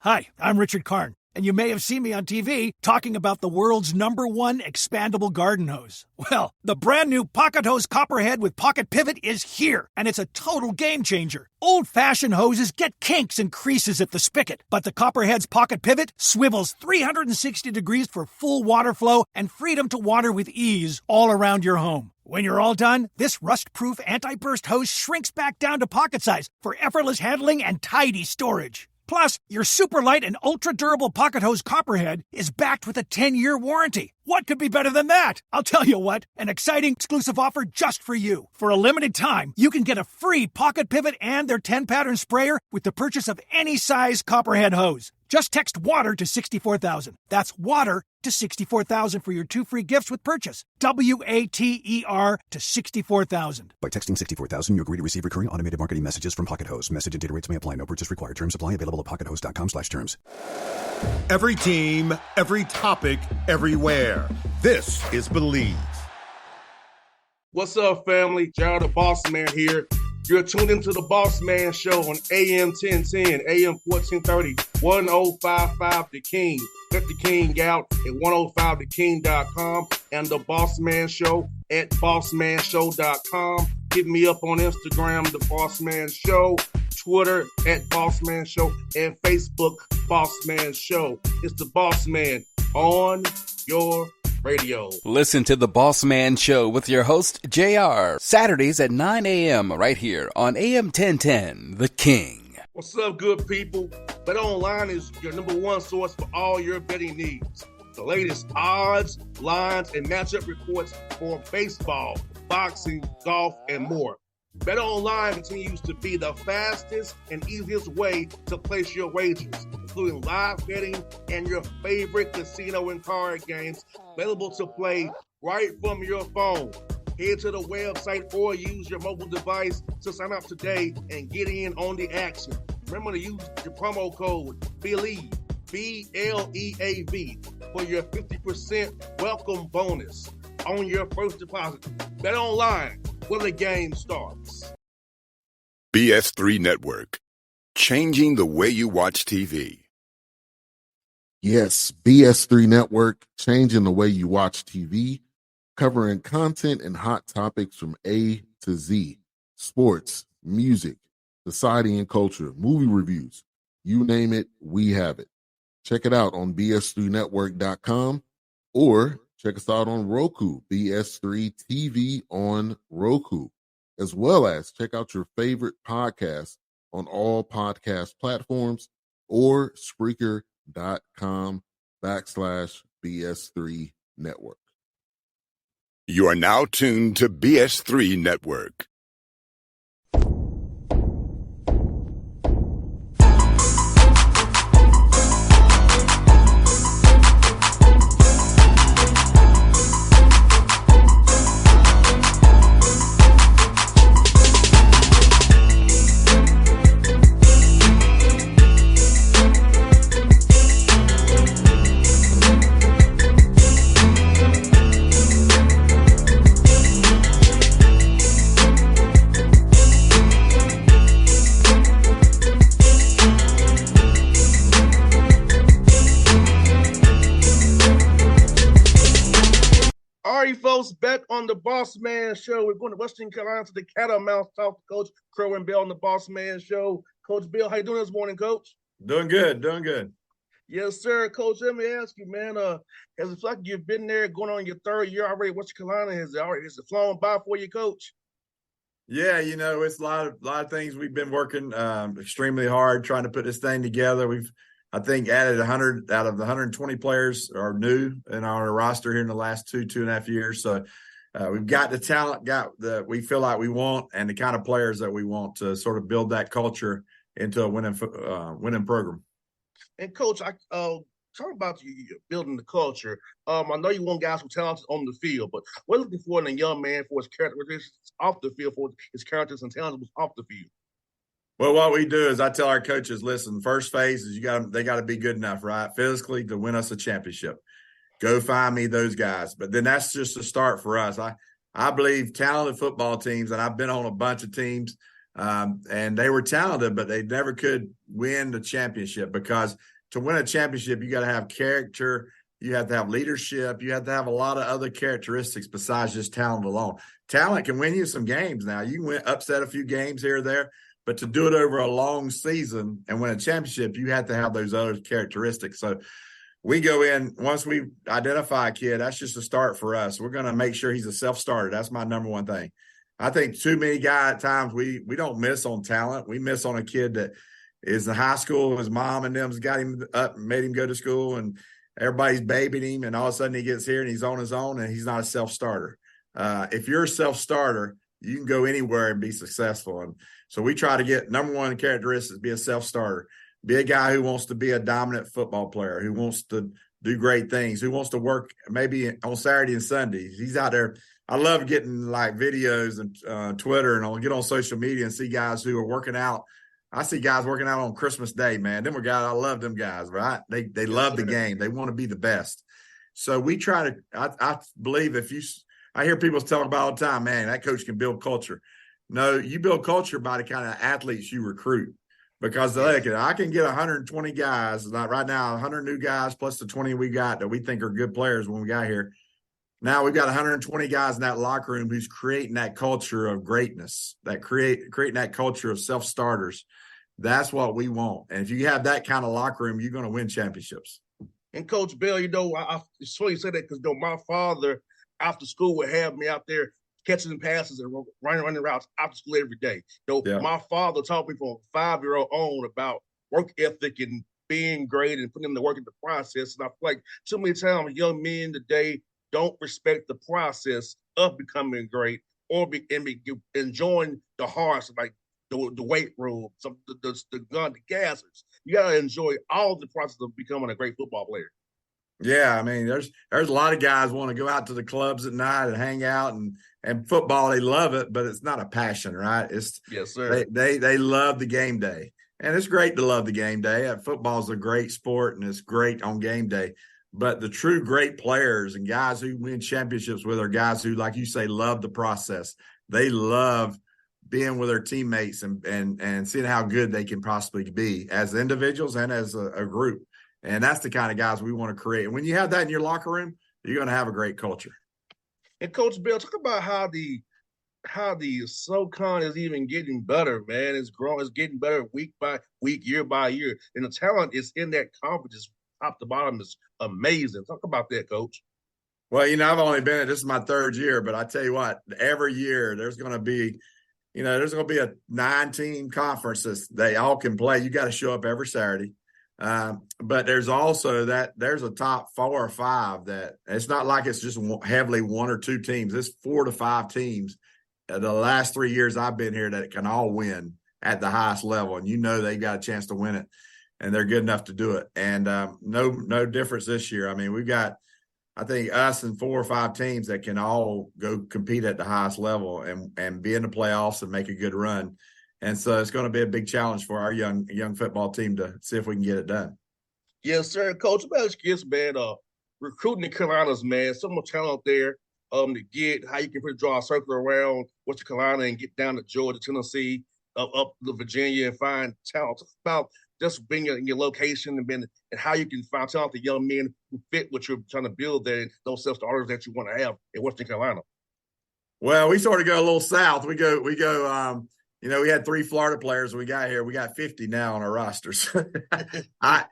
Hi, I'm Richard Karn, and you may have seen me on TV talking about the world's #1 expandable garden hose. Well, the brand new Pocket Hose Copperhead with Pocket Pivot is here, and it's a total game changer. Old-fashioned hoses get kinks and creases at the spigot, but the Copperhead's Pocket Pivot swivels 360 degrees for full water flow and freedom to water with ease all around your home. When you're all done, this rust-proof anti-burst hose shrinks back down to pocket size for effortless handling and tidy storage. Plus, your super light and ultra-durable Pocket Hose Copperhead is backed with a 10-year warranty. What could be better than that? I'll tell you what, an exciting exclusive offer just for you. For a limited time, you can get a free Pocket Pivot and their 10-pattern sprayer with the purchase of any size Copperhead hose. Just text WATER to 64,000. That's WATER to 64,000 for your 2 free gifts with purchase. WATER to 64,000. By texting 64,000, you agree to receive recurring automated marketing messages from Pocket Hose. Message and data rates may apply. No purchase required. Terms apply. Available at pockethose.com/terms. Every team, every topic, everywhere. This is Believe. What's up, family? Jared the Bossman here. You're tuned into the Bossman Show on AM 1010, AM 1430, 1055 The King. Check The King out at 105theking.com and the Bossman Show at bossmanshow.com. Hit me up on Instagram, The Bossman Show, Twitter at Bossman Show, and Facebook, Bossman Show. It's the Bossman on your radio. Listen to the Bossman Show with your host, JR, Saturdays at 9 a.m. right here on AM 1010, The King. What's up, good people? BetOnline is your #1 source for all your betting needs. The latest odds, lines, and matchup reports for baseball, boxing, golf, and more. BetOnline continues to be the fastest and easiest way to place your wagers, including live betting and your favorite casino and card games available to play right from your phone. Head to the website or use your mobile device to sign up today and get in on the action. Remember to use your promo code BELIEVE, BLEAV, for your 50% welcome bonus on your first deposit. BetOnline, where the game starts. BS3 Network, changing the way you watch TV. Yes, BS3 Network, changing the way you watch TV, covering content and hot topics from A to Z, sports, music, society and culture, movie reviews, you name it, we have it. Check it out on bs3network.com or check us out on Roku, BS3 TV on Roku, as well as check out your favorite podcast on all podcast platforms or Spreaker.com/BS3 Network. You are now tuned to BS3 Network. Folks, back on the Bossman Show. We're going to Western Carolina to the Catamounts, talk to Coach Kerwin Bell on the Bossman Show. Coach Bill, how you doing this morning, Coach? Doing good, doing good. Yes, sir. Coach, let me ask you, man, has it like you've been there going on your 3rd year already? Western Carolina, has it flown by for you, Coach? Yeah, you know, it's a lot of things we've been working extremely hard trying to put this thing together. We've, I think, added 100 out of the 120 players are new in our roster here in the last two and a half years. So we've got the talent, we feel like we want, and the kind of players that we want to sort of build that culture into a winning program. And Coach, talk about you building the culture. I know you want guys who are talented on the field, but we're looking for in a young man for his characteristics off the field, for his characters and talents off the field. Well, what we do is I tell our coaches, listen, first phase is they got to be good enough, right, physically to win us a championship. Go find me those guys. But then that's just a start for us. I believe talented football teams, and I've been on a bunch of teams, And they were talented, but they never could win the championship, because to win a championship, you got to have character. You have to have leadership. You have to have a lot of other characteristics besides just talent alone. Talent can win you some games now. You can upset a few games here or there, but to do it over a long season and win a championship, you have to have those other characteristics. So we go in, once we identify a kid, that's just a start for us. We're going to make sure he's a self-starter. That's my number one thing. I think too many guys at times we don't miss on talent. We miss on a kid that is in high school. His mom and them's got him up and made him go to school, and everybody's babying him, and all of a sudden he gets here and he's on his own and he's not a self-starter. If you're a self-starter, you can go anywhere and be successful. And so we try to get number one characteristics, be a self-starter, be a guy who wants to be a dominant football player, who wants to do great things, who wants to work maybe on Saturday and Sundays. He's out there. I love getting like videos and Twitter, and I'll get on social media and see guys who are working out. I see guys working out on Christmas Day, man. Them are guys, I love them guys, right? They love the game. They want to be the best. So we try to, I believe I hear people talk about all the time, man, that coach can build culture. No, you build culture by the kind of athletes you recruit. Because I can get 120 guys, like right now, 100 new guys plus the 20 we got that we think are good players when we got here. Now we've got 120 guys in that locker room who's creating that culture of greatness, that creating that culture of self-starters. That's what we want. And if you have that kind of locker room, you're going to win championships. And Coach Bell, it's funny you say that because my father after school would have me out there catching passes and running routes after school every day. My father taught me from a 5-year-old on about work ethic and being great and putting in the work in the process. And I feel like too many times young men today don't respect the process of becoming great or enjoying the hearts, like the weight room, the gun, the gassers. You got to enjoy all the process of becoming a great football player. Yeah, I mean, there's a lot of guys want to go out to the clubs at night and hang out, and football, they love it, but it's not a passion, right? Yes, sir. They love the game day, and it's great to love the game day. Football's a great sport, and it's great on game day. But the true great players and guys who win championships with are guys who, like you say, love the process. They love being with their teammates and seeing how good they can possibly be as individuals and as a group. And that's the kind of guys we want to create. And when you have that in your locker room, you're going to have a great culture. And Coach Bill, talk about how the SoCon is even getting better, man. It's growing, it's getting better week by week, year by year. And the talent is in that conference, top to bottom, is amazing. Talk about that, Coach. Well, I've only been this is my 3rd year, but I tell you what, every year there's going to be a 9-team conference that they all can play. You got to show up every Saturday. But there's also there's a top 4 or 5 that it's not like it's just heavily 1 or 2 teams. It's 4 to 5 teams. The last 3 years I've been here that can all win at the highest level, and they got a chance to win it, and they're good enough to do it. And no difference this year. I mean, we've got, I think, us and 4 or 5 teams that can all go compete at the highest level and be in the playoffs and make a good run. And so it's going to be a big challenge for our young football team to see if we can get it done. Yes, sir. Coach, about this, man, recruiting the Carolinas, man, so much talent there to get how you can draw a circle around Western Carolina and get down to Georgia, Tennessee, up to Virginia and find talent. Talk about just being in your location and how you can find talented young men who fit what you're trying to build there and those self-starters that you want to have in Western Carolina. Well, we sort of go a little south. We go we had 3 Florida players when we got here. We got 50 now on our rosters. I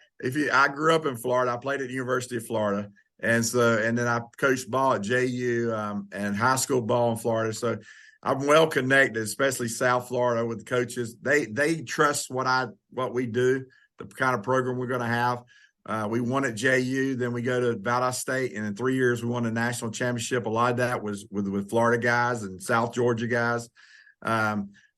grew up in Florida. I played at the University of Florida. And then I coached ball at JU and high school ball in Florida. So I'm well connected, especially South Florida with the coaches. They trust what we do, the kind of program we're going to have. We won at JU, then we go to Valdosta State, and in 3 years we won a national championship. A lot of that was with Florida guys and South Georgia guys.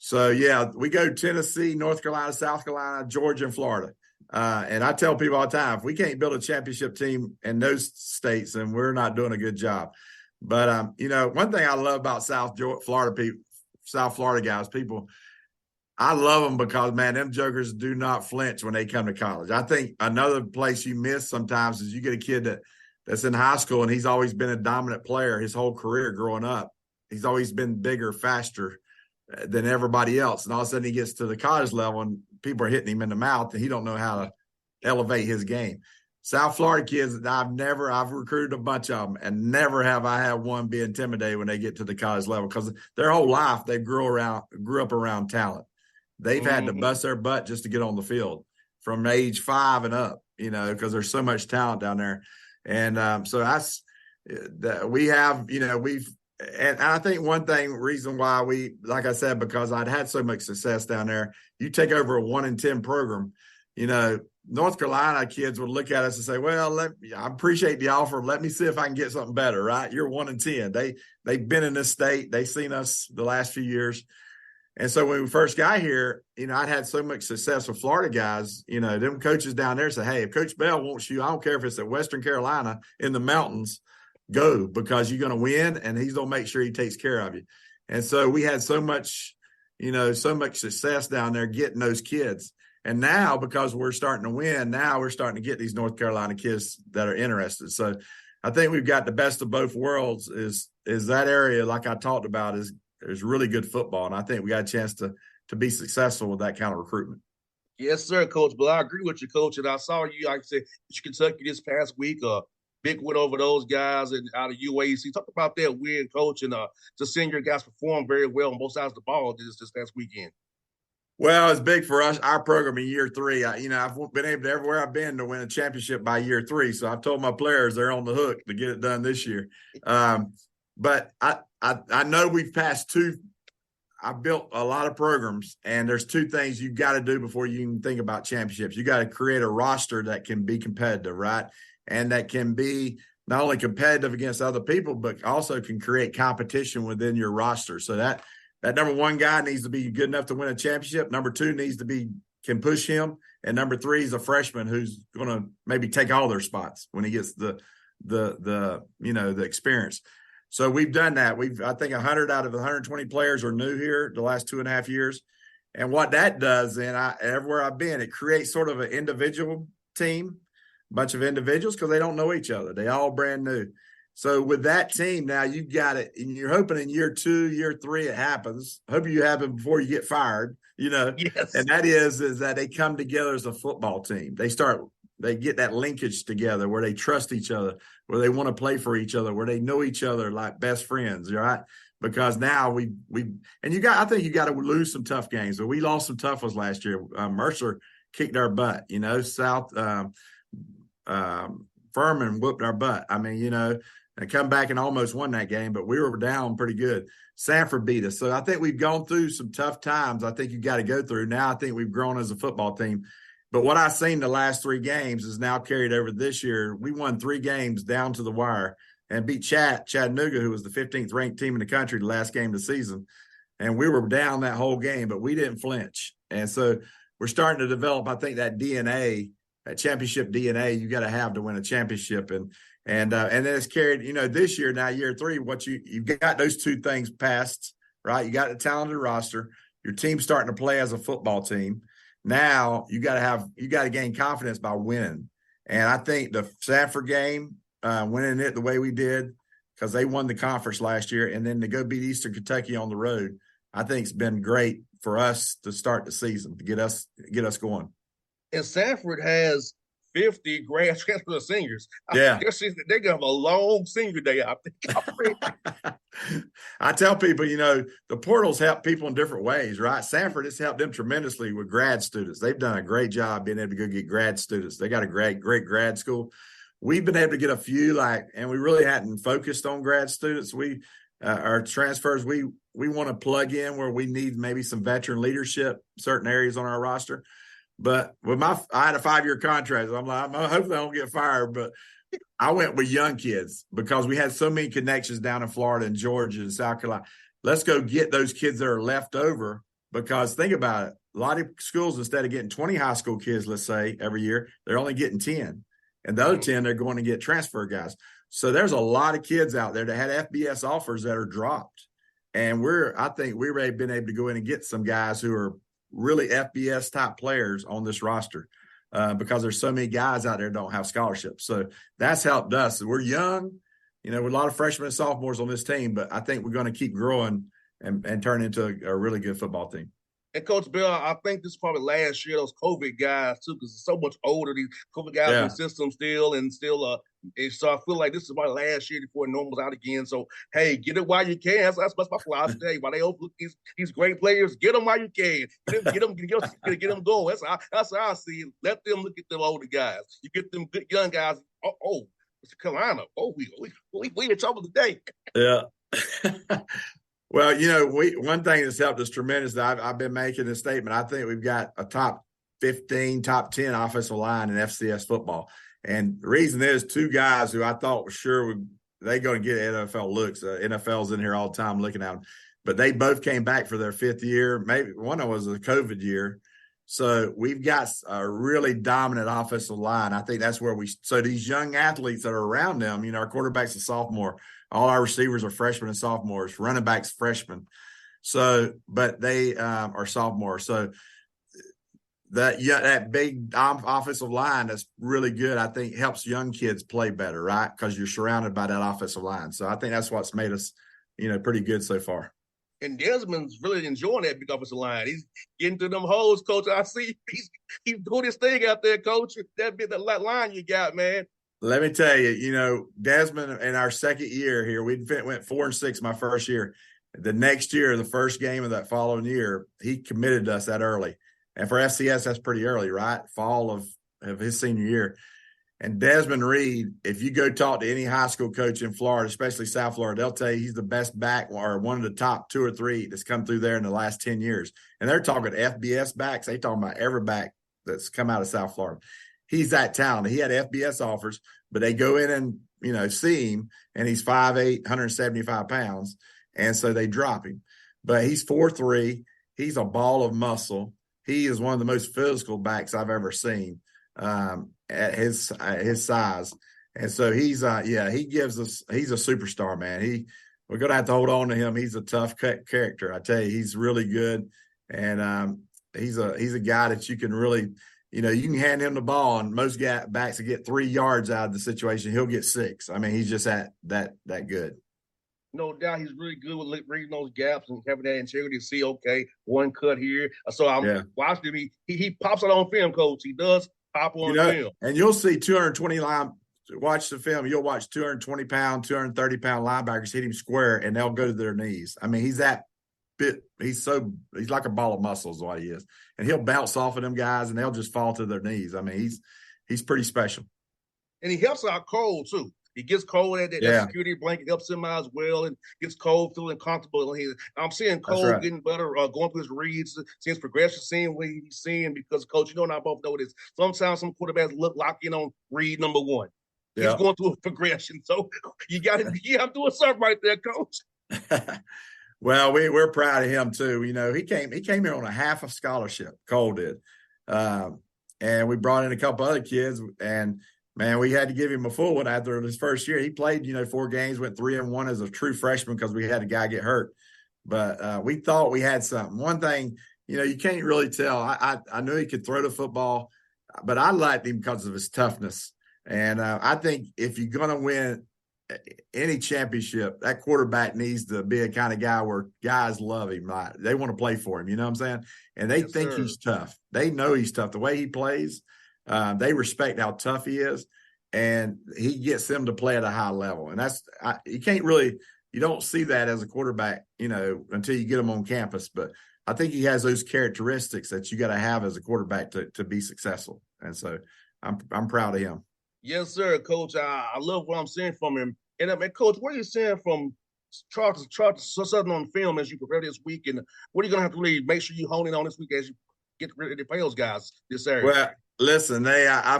So, yeah, we go Tennessee, North Carolina, South Carolina, Georgia, and Florida. And I tell people all the time, if we can't build a championship team in those states, then we're not doing a good job. But, one thing I love about South Florida guys, I love them because, man, them jokers do not flinch when they come to college. I think another place you miss sometimes is you get a kid that's in high school and he's always been a dominant player his whole career growing up. He's always been bigger, faster. than everybody else. And all of a sudden he gets to the college level and people are hitting him in the mouth and he don't know how to elevate his game. South Florida kids, I've recruited a bunch of them, and never have I had one be intimidated when they get to the college level, because their whole life they grew up around talent. They've had to bust their butt just to get on the field from age 5 and up, because there's so much talent down there. And so we have, and I think reason why we, like I said, because I'd had so much success down there. You take over a 1-10 program, North Carolina kids would look at us and say, well, I appreciate the offer. Let me see if I can get something better, right? You're 1-10. They've been in this state. They've seen us the last few years. And so when we first got here, I'd had so much success with Florida guys, them coaches down there say, hey, if Coach Bell wants you, I don't care if it's at Western Carolina in the mountains, go, because you're going to win and he's going to make sure he takes care of you. And so we had so much success down there getting those kids. And now, because we're starting to win, now we're starting to get these North Carolina kids that are interested. So I think we've got the best of both worlds. Is that area, like I talked about, is really good football. And I think we got a chance to be successful with that kind of recruitment. Yes, sir, Coach. But I agree with you, Coach. And I saw you, like I said, Kentucky this past week, big win over those guys and out of UAC. Talk about that win, Coach, and the senior guys performed very well on both sides of the ball this past weekend. Well, it's big for us, our program in year 3. I've been able to, everywhere I've been, to win a championship by year 3. So I've told my players they're on the hook to get it done this year. But I know we've passed 2. I built a lot of programs, and there's 2 things you got to do before you even think about championships. You got to create a roster that can be competitive, right? And that can be not only competitive against other people, but also can create competition within your roster. So that number 1 guy needs to be good enough to win a championship. Number 2 can push him. And number 3 is a freshman who's going to maybe take all their spots when he gets the experience. So we've done that. I think 100 out of 120 players are new here the last 2.5 years. And what that does, everywhere I've been, it creates sort of an individual team, a bunch of individuals, because they don't know each other. They all brand new. So with that team, now you've got it, and you're hoping in year 2, year 3 it happens. Hoping you have it before you get fired, Yes. And that is that they come together as a football team. They get that linkage together where they trust each other, where they want to play for each other, where they know each other like best friends, right? Because now I think you got to lose some tough games. But we lost some tough ones last year. Mercer kicked our butt, South Furman whooped our butt. And come back and almost won that game, but we were down pretty good. Sanford beat us. So I think we've gone through some tough times. I think you got to go through. Now I think we've grown as a football team. But what I've seen the last 3 games is now carried over this year. We won 3 games down to the wire and beat Chattanooga, who was the 15th ranked team in the country the last game of the season. And we were down that whole game, but we didn't flinch. And so we're starting to develop, I think, that DNA, that championship DNA you got to have to win a championship. And then it's carried, this year, now year 3, you've got those 2 things passed, right? You got a talented roster. Your team's starting to play as a football team. Now you got to gain confidence by winning. And I think the Sanford game, winning it the way we did, because they won the conference last year, and then to go beat Eastern Kentucky on the road, I think it's been great for us to start the season, to get us going. And Sanford has 50 grad transfer seniors. Yeah. They're going to have a long senior day, I think. I tell people, the portals help people in different ways, right? Sanford has helped them tremendously with grad students. They've done a great job being able to go get grad students. They got a great grad school. We've been able to get a few, and we really hadn't focused on grad students. Our transfers, we want to plug in where we need maybe some veteran leadership, certain areas on our roster. But I had a 5-year contract. I'm like, hopefully I don't get fired. But I went with young kids because we had so many connections down in Florida and Georgia and South Carolina. Let's go get those kids that are left over, because think about it. A lot of schools, instead of getting 20 high school kids, let's say, every year, they're only getting 10. And the other 10, they're going to get transfer guys. So there's a lot of kids out there that had FBS offers that are dropped. And I think we've been able to go in and get some guys who are really FBS type players on this roster, because there's so many guys out there that don't have scholarships. So that's helped us. We're young, with a lot of freshmen and sophomores on this team, but I think we're going to keep growing and turn into a really good football team. And Coach Bill, I think this is probably last year, those COVID guys too, because they're so much older. These COVID guys in the system still. And so I feel like this is my last year before normal's out again. So hey, get it while you can. That's my philosophy. While they overlook these great players, get them while you can. Get them going. That's how I see it. Let them look at them older guys. You get them good young guys. Oh, Mr. Carolina. Oh, we in trouble today. Yeah. Well, one thing that's helped us tremendously, I've been making this statement. I think we've got a top 15, top 10 offensive line in FCS football. And the reason is two guys who I thought were sure they're going to get NFL looks. NFL's in here all the time looking at them. But they both came back for their fifth year. Maybe one of them was a COVID year. So we've got a really dominant offensive line. I think that's where so these young athletes that are around them, our quarterback's a sophomore. All our receivers are freshmen and sophomores, running backs freshmen. So, but they are sophomores. So that big offensive line that's really good, I think helps young kids play better, right? Because you're surrounded by that offensive line. So I think that's what's made us, pretty good so far. And Desmond's really enjoying that big offensive line. He's getting to them holes, Coach. I see he's doing his thing out there, Coach. That line you got, man. Let me tell you, Desmond in our second year here, we went 4-6 my first year. The next year, the first game of that following year, he committed to us that early. And for FCS, that's pretty early, right? Fall of his senior year. And Desmond Reed, if you go talk to any high school coach in Florida, especially South Florida, they'll tell you he's the best back or one of the top 2 or 3 that's come through there in the last 10 years. And they're talking FBS backs. They're talking about every back that's come out of South Florida. He's that talented. He had FBS offers, but they go in and, see him, and he's 5'8", 175 pounds, and so they drop him. But he's 4'3". He's a ball of muscle. He is one of the most physical backs I've ever seen at his size. And so he's he gives us – he's a superstar, man. We're going to have to hold on to him. He's a tough character. I tell you, he's really good, and he's a guy that you can really – you can hand him the ball, and most backs will get 3 yards out of the situation. He'll get 6. I mean, he's just that good. No doubt, he's really good with reading those gaps and having that integrity to see, okay, one cut here. So I'm watching him. He pops it on film, Coach. He does pop on film. And you'll see 220 watch the film. You'll watch 220-pound, 230-pound linebackers hit him square, and they'll go to their knees. I mean, he's like a ball of muscle is what he is. And he'll bounce off of them guys, and they'll just fall to their knees. I mean, he's pretty special. And he helps out cold, too. He gets cold at that security blanket, helps him out as well, and gets cold, feeling comfortable. And I'm seeing Cole getting better, going through his reads, seeing his progression, seeing what he's seeing, because, Coach, and I both know this. Sometimes some quarterbacks lock in on read number 1. He's going through a progression. So you got to do something right there, Coach. Well, we're proud of him too. He came here on a half a scholarship. Cole did, and we brought in a couple other kids. And man, we had to give him a full one after his first year. He played 4 games, went 3-1 as a true freshman because we had a guy get hurt. But we thought we had something. One thing, you can't really tell. I knew he could throw the football, but I liked him because of his toughness. And I think if you're going to win any championship, that quarterback needs to be a kind of guy where guys love him. Right? They want to play for him. You know what I'm saying? And they think he's tough. They know he's tough. The way he plays, they respect how tough he is, and he gets them to play at a high level. And you don't see that as a quarterback, until you get them on campus. But I think he has those characteristics that you got to have as a quarterback to be successful. And so I'm proud of him. Yes, sir, Coach. I love what I'm seeing from him. And, Coach, what are you seeing from Charles Southern on film as you prepare this week? And what are you going to have to really make sure you hone in on this week as you get ready to play those guys this area? Well, listen,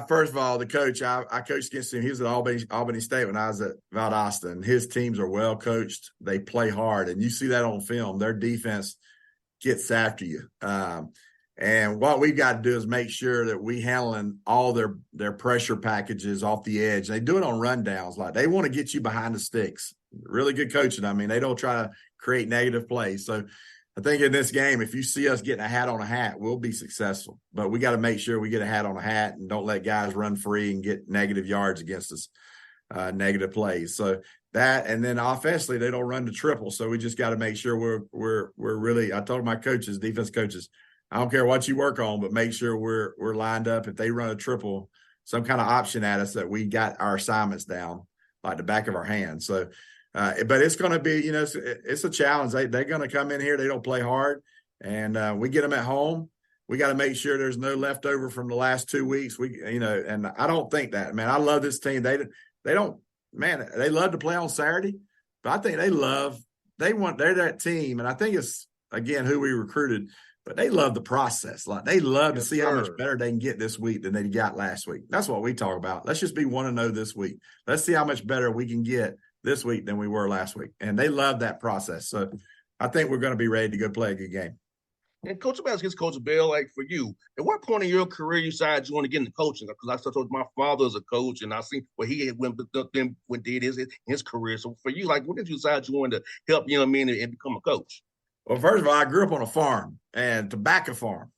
first of all, the coach, I coached against him. He was at Albany State when I was at Valdosta. His teams are well coached. They play hard. And you see that on film. Their defense gets after you. And what we've got to do is make sure that we handling all their pressure packages off the edge. They do it on rundowns. Like, they want to get you behind the sticks. Really good coaching. I mean, they don't try to create negative plays. So I think in this game, if you see us getting a hat on a hat, we'll be successful. But we got to make sure we get a hat on a hat and don't let guys run free and get negative yards against us. negative plays. So that, and then offensively, they don't run the triple. So we just got to make sure we're really, I told my coaches, defense coaches, I don't care what you work on, but make sure we're lined up. If they run a triple, some kind of option at us, that we got our assignments down like the back of our hand. So, but it's going to be, it's a challenge. They're going to come in here. They don't play hard, and we get them at home. We got to make sure there's no leftover from the last 2 weeks. And I don't think that, man. I love this team. They love to play on Saturday, but I think they're that team. And I think it's, again, who we recruited, but they love the process. Like, they love to see how much better they can get this week than they got last week. That's what we talk about. Let's just be 1-0 this week. Let's see how much better we can get this week than we were last week. And they love that process. So I think we're going to be ready to go play a good game. And Coach Basket's Coach Bill, like for you, at what point in your career you decided you want to get into coaching? Because I still told my father is a coach, and I seen what he had did his career. So for you, like, when did you decide you wanted to help young men and become a coach? Well, first of all, I grew up on a farm, and tobacco farm,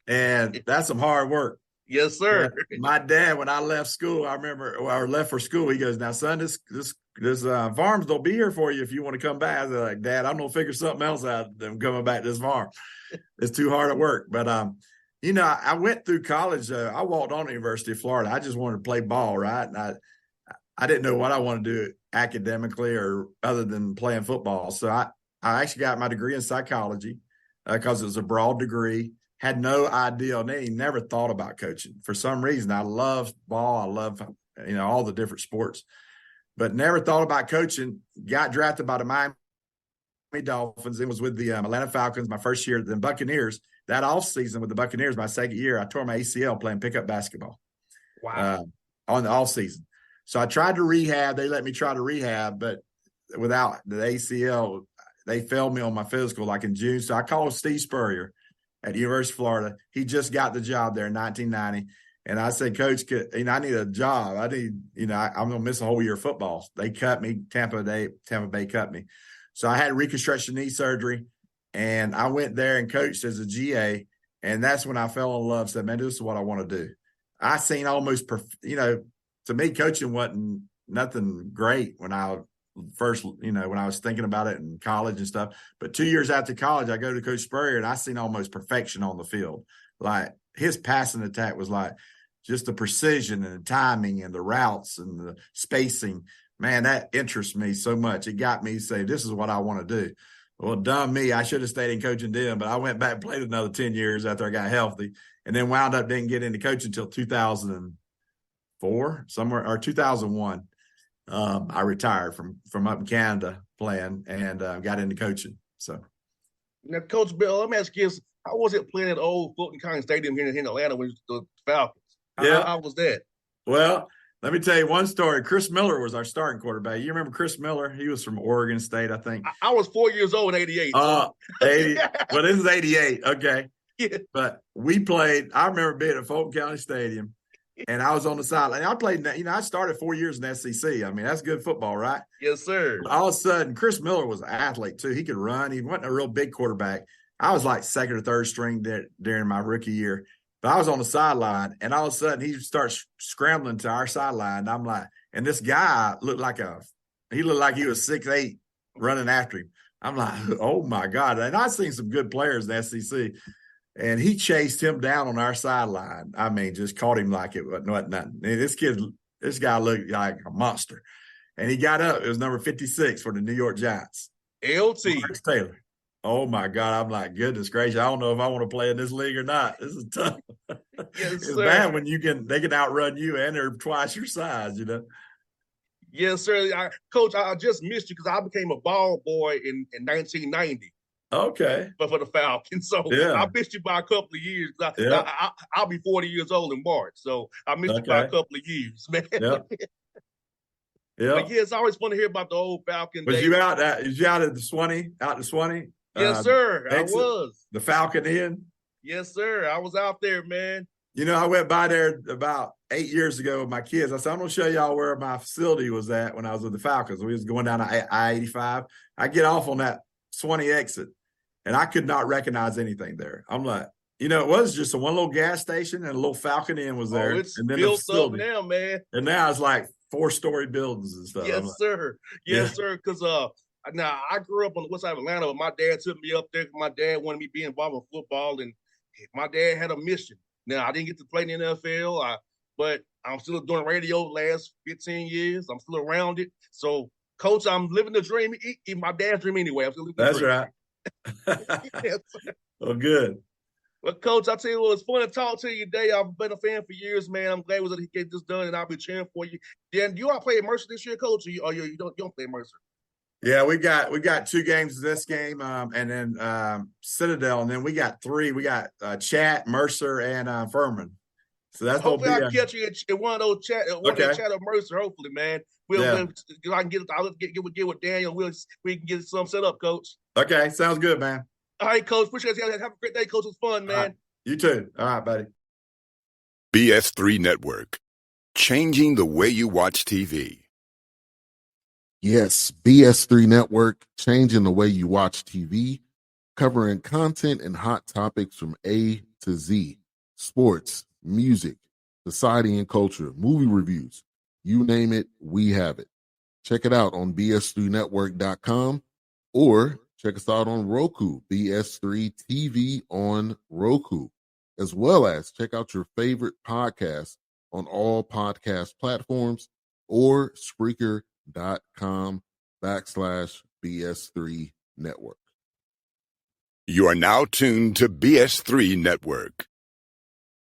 and that's some hard work. Yes, sir. And my dad, when I left school, I left for school. He goes, "Now, son, this farms don't be here for you if you want to come back." I was like, "Dad, I'm gonna figure something else out than coming back to this farm. It's too hard at work." But I went through college. I walked on the University of Florida. I just wanted to play ball, right? And I didn't know what I wanted to do academically or other than playing football. So I actually got my degree in psychology because it was a broad degree. Had no idea, and never thought about coaching. For some reason, I love ball. I love all the different sports, but never thought about coaching. Got drafted by the Miami Dolphins. It was with the Atlanta Falcons my first year. Then Buccaneers. That offseason with the Buccaneers, my second year, I tore my ACL playing pickup basketball. Wow. On the off season. So I tried to rehab. They let me try to rehab, but without the ACL, they failed me on my physical like in June. So I called Steve Spurrier at the University of Florida. He just got the job there in 1990. And I said, "Coach, I need a job. I'm going to miss a whole year of football." They cut me. Tampa Bay cut me. So I had reconstruction knee surgery, and I went there and coached as a GA. And that's when I fell in love. Said, "Man, this is what I want to do." I seen almost, to me, coaching wasn't nothing great when I first, when I was thinking about it in college and stuff. But 2 years after college, I go to Coach Spurrier, and I seen almost perfection on the field. Like, his passing attack was like just the precision and the timing and the routes and the spacing. Man, that interests me so much. It got me to say, this is what I want to do. Well, dumb me, I should have stayed in coaching then, but I went back and played another 10 years after I got healthy, and then wound up didn't get into coaching until 2004, somewhere, or 2001. I retired from up in Canada playing and got into coaching. So now, Coach Bill, let me ask you this. How was it playing at old Fulton County Stadium here in Atlanta with the Falcons? How was that? Well, let me tell you one story. Chris Miller was our starting quarterback. You remember Chris Miller? He was from Oregon State, I think. I was 4 years old in 88. 80. Well, this is 88. Okay. Yeah. But we played, I remember being at Fulton County Stadium, and I was on the sideline. I played, I started 4 years in the SEC. I mean, that's good football, right? Yes, sir. But all of a sudden, Chris Miller was an athlete, too. He could run. He wasn't a real big quarterback. I was like second or third string during my rookie year. But I was on the sideline, and all of a sudden he starts scrambling to our sideline. And I'm like, and this guy looked like he was 6'8", running after him. I'm like, oh my God. And I've seen some good players in the SEC. And he chased him down on our sideline. I mean, just caught him like it wasn't nothing. And this guy looked like a monster. And he got up. It was number 56 for the New York Giants. LT. Marcus Taylor. Oh, my God. I'm like, goodness gracious. I don't know if I want to play in this league or not. This is tough. Yes, it's sir. bad when they can outrun you and they're twice your size, Yes, sir. Coach, I just missed you because I became a ball boy in 1990. Okay. But for the Falcons. So yeah. I missed you by a couple of years. I'll be 40 years old in March. So I missed you by a couple of years, man. Yeah. Yeah. But yeah, it's always fun to hear about the old Falcon days. Was you out at the Swanee? Out to Swanee? Yes, sir. I was. The Falcon Inn? Yes, sir. I was out there, man. I went by there about 8 years ago with my kids. I said, I'm going to show y'all where my facility was at when I was with the Falcons. We was going down I-85. I get off on that Swanee exit, and I could not recognize anything there. I'm like, You know, it was just one little gas station and a little Falcon Inn was there. It's and then built the up now, man. And now it's like 4-story buildings and stuff. Yes, sir. Yes, sir. Because now I grew up on the west side of Atlanta, but my dad took me up there. My dad wanted me to be involved in football, and my dad had a mission. Now I didn't get to play in the NFL, but I'm still doing radio last 15 years. I'm still around it. So, Coach, I'm living the dream. My dad's dream anyway. I'm still living the dream. That's right. Yes, Well, good. Well, Coach, I tell you what, it's fun to talk to you today. I've been a fan for years, man. I'm glad he get this done, and I'll be cheering for you. Then you all play at Mercer this year, Coach, or you don't play at Mercer? Yeah, we got 2 games this game, and then Citadel, and then we got 3. We got Chat, Mercer, and Furman. So that's hopefully I can catch you in one of those chat of Mercer. Hopefully, man. I can get with Daniel. We can get some set up, Coach. Okay, sounds good, man. All right, Coach. Appreciate you. Have a great day, Coach. It was fun, man. Right. You too. All right, buddy. BS3 Network. Changing the way you watch TV. Yes, BS3 Network, changing the way you watch TV, covering content and hot topics from A to Z, sports, music, society and culture, movie reviews, you name it, we have it. Check it out on bs3network.com or check us out on Roku, BS3 TV on Roku, as well as check out your favorite podcasts on all podcast platforms or Spreaker.com/BS3 Network. You are now tuned to BS3 Network.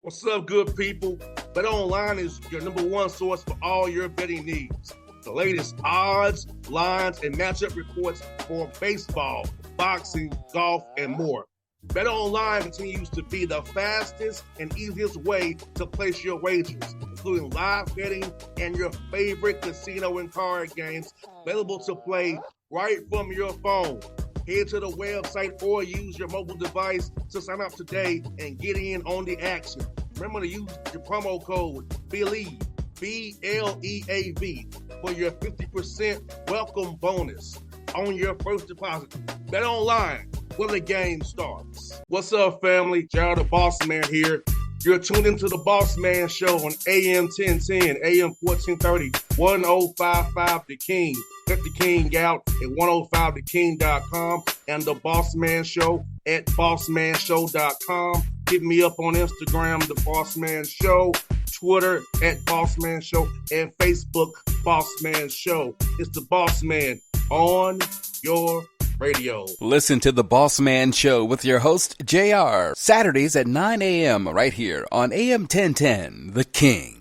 What's up, good people? Bet Online is your number one source for all your betting needs. The latest odds, lines, and matchup reports for baseball, boxing, golf, and more. Bet Online continues to be the fastest and easiest way to place your wagers, including live betting and your favorite casino and card games available to play right from your phone. Head to the website or use your mobile device to sign up today and get in on the action. Remember to use your promo code BELIEVE, BLEAV, for your 50% welcome bonus on your first deposit. Bet Online, where the game starts. What's up, family? Jared the Bossman here. You're tuned into the Bossman Show on AM 1010, AM 1430, 1055 The King. Check The King out at 105theking.com and the Bossman Show at bossmanshow.com. Hit me up on Instagram, The Bossman Show, Twitter at Bossman Show, and Facebook, Bossman Show. It's the Bossman on your radio. Listen to The Bossman Show with your host, JR, Saturdays at 9 a.m. right here on AM 1010, The King.